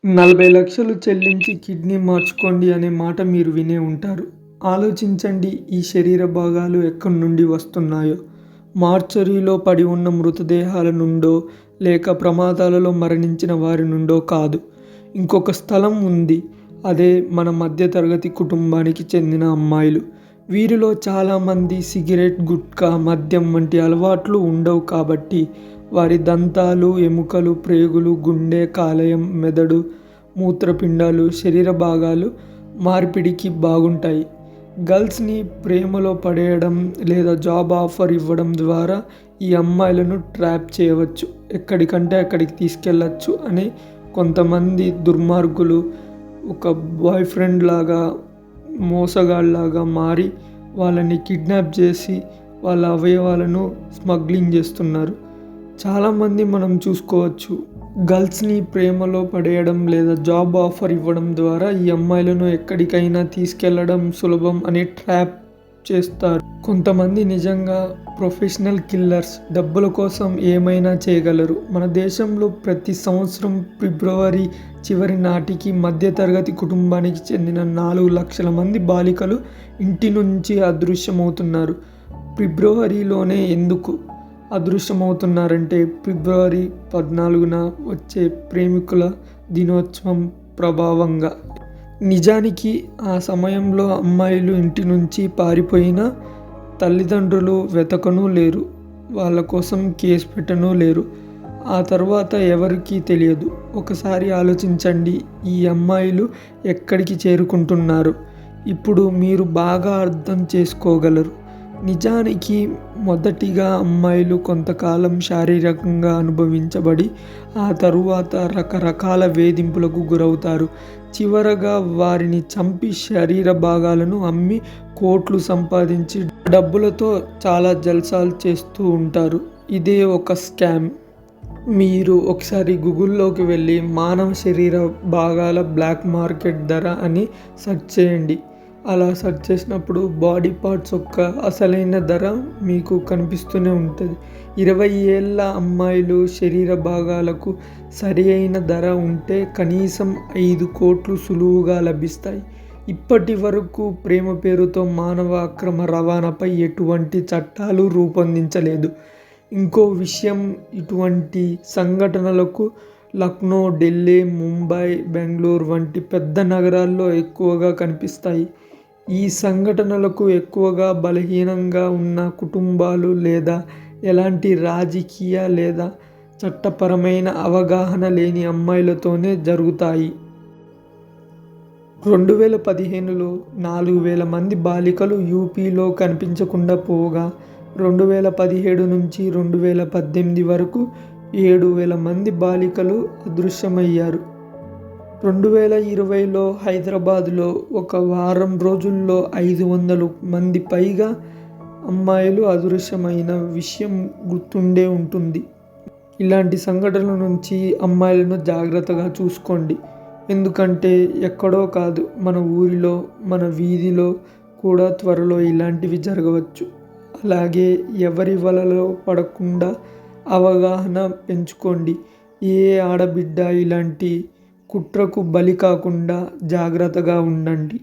40,00,000 చెల్లించి కిడ్నీ మార్చుకోండి అనే మాట మీరు వినే ఉంటారు. ఆలోచించండి, ఈ శరీర భాగాలు ఎక్కడి నుండి వస్తున్నాయో. మార్చరీలో పడి ఉన్న మృతదేహాల నుండో, లేక ప్రమాదాలలో మరణించిన వారి నుండో కాదు. ఇంకొక స్థలం ఉంది. అదే మన మధ్యతరగతి కుటుంబానికి చెందిన అమ్మాయిలు. వీరిలో చాలామంది సిగరెట్, గుట్కా, మద్యం వంటి అలవాట్లు ఉండవు కాబట్టి వారి దంతాలు, ఎముకలు, ప్రేగులు, గుండె, కాలేయం, మెదడు, మూత్రపిండాలు, శరీర భాగాలు మార్పిడికి బాగుంటాయి. గర్ల్స్ని ప్రేమలో పడేయడం లేదా జాబ్ ఆఫర్ ఇవ్వడం ద్వారా ఈ అమ్మాయిలను ట్రాప్ చేయవచ్చు, ఎక్కడికంటే అక్కడికి తీసుకెళ్ళచ్చు అని కొంతమంది దుర్మార్గులు ఒక బాయ్ ఫ్రెండ్ లాగా, మోసగాళ్ళలాగా మారి వాళ్ళని కిడ్నాప్ చేసి వాళ్ళ అవయవాలను స్మగ్లింగ్ చేస్తున్నారు. చాలామంది మనం చూసుకోవచ్చు, గర్ల్స్ని ప్రేమలో పడేయడం లేదా జాబ్ ఆఫర్ ఇవ్వడం ద్వారా ఈ అమ్మాయిలను ఎక్కడికైనా తీసుకెళ్లడం సులభం అని ట్రాప్ చేస్తారు. కొంతమంది నిజంగా ప్రొఫెషనల్ కిల్లర్స్, డబ్బుల కోసం ఏమైనా చేయగలరు. మన దేశంలో ప్రతి సంవత్సరం ఫిబ్రవరి చివరి నాటికి మధ్యతరగతి కుటుంబానికి చెందిన 4 లక్షల మంది బాలికలు ఇంటి నుంచి అదృశ్యమవుతున్నారు. ఫిబ్రవరిలోనే ఎందుకు అదృశ్యమవుతున్నారంటే ఫిబ్రవరి 14న వచ్చే ప్రేమికుల దినోత్సవం ప్రభావంగా. నిజానికి ఆ సమయంలో అమ్మాయిలు ఇంటి నుంచి పారిపోయినా తల్లిదండ్రులు వెతకనూ లేరు, వాళ్ళ కోసం కేసు పెట్టనూ లేరు. ఆ తర్వాత ఎవరికీ తెలియదు. ఒకసారి ఆలోచించండి, ఈ అమ్మాయిలు ఎక్కడికి చేరుకుంటున్నారు. ఇప్పుడు మీరు బాగా అర్థం చేసుకోగలరు. నిజానికి మొదటిగా అమ్మాయిలు కొంతకాలం శారీరకంగా అనుభవించబడి ఆ తరువాత రకరకాల వేధింపులకు గురవుతారు. చివరగా వారిని చంపి శరీర భాగాలను అమ్మి కోట్లు సంపాదించి డబ్బులతో చాలా జల్సాలు చేస్తూ ఉంటారు. ఇదే ఒక స్కామ్. మీరు ఒకసారి గూగుల్లోకి వెళ్ళి మానవ శరీర భాగాల బ్లాక్ మార్కెట్ ధర అని సెర్చ్ చేయండి. అలా సెర్చ్ చేసినప్పుడు బాడీ పార్ట్స్ యొక్క అసలైన ధర మీకు కనిపిస్తూనే ఉంటుంది. 20 ఏళ్ల అమ్మాయిలు శరీర భాగాలకు సరి అయిన ధర ఉంటే కనీసం 5 కోట్లు సులువుగా లభిస్తాయి. ఇప్పటి వరకు ప్రేమ పేరుతో మానవ అక్రమ రవాణాపై ఎటువంటి చట్టాలు రూపొందించలేదు. ఇంకో విషయం, ఇటువంటి సంఘటనలకు లక్నో, ఢిల్లీ, ముంబై, బెంగళూరు వంటి పెద్ద నగరాల్లో ఎక్కువగా కనిపిస్తాయి. ఈ సంఘటనలకు ఎక్కువగా బలహీనంగా ఉన్న కుటుంబాలు లేదా ఎలాంటి రాజకీయ లేదా చట్టపరమైన అవగాహన లేని అమ్మాయిలతోనే జరుగుతాయి. 2015లో 4,000 మంది బాలికలు యూపీలో కనిపించకుండా పోగా 2017 నుంచి 2018 వరకు 7,000 మంది బాలికలు అదృశ్యమయ్యారు. 2020లో హైదరాబాద్లో ఒక వారం రోజుల్లో 500 మంది పైగా అమ్మాయిలు అదృశ్యమైన విషయం గుర్తుండే ఉంటుంది. ఇలాంటి సంఘటనల నుంచి అమ్మాయిలను జాగ్రత్తగా చూసుకోండి. ఎందుకంటే ఎక్కడో కాదు, మన ఊరిలో, మన వీధిలో కూడా త్వరలో ఇలాంటివి జరగవచ్చు. అలాగే ఎవరి వలలో పడకుండా అవగాహన పెంచుకోండి. ఏ ఆడబిడ్డ ఇలాంటి కుట్రకు బలి కాకుండా జాగ్రత్తగా ఉండండి.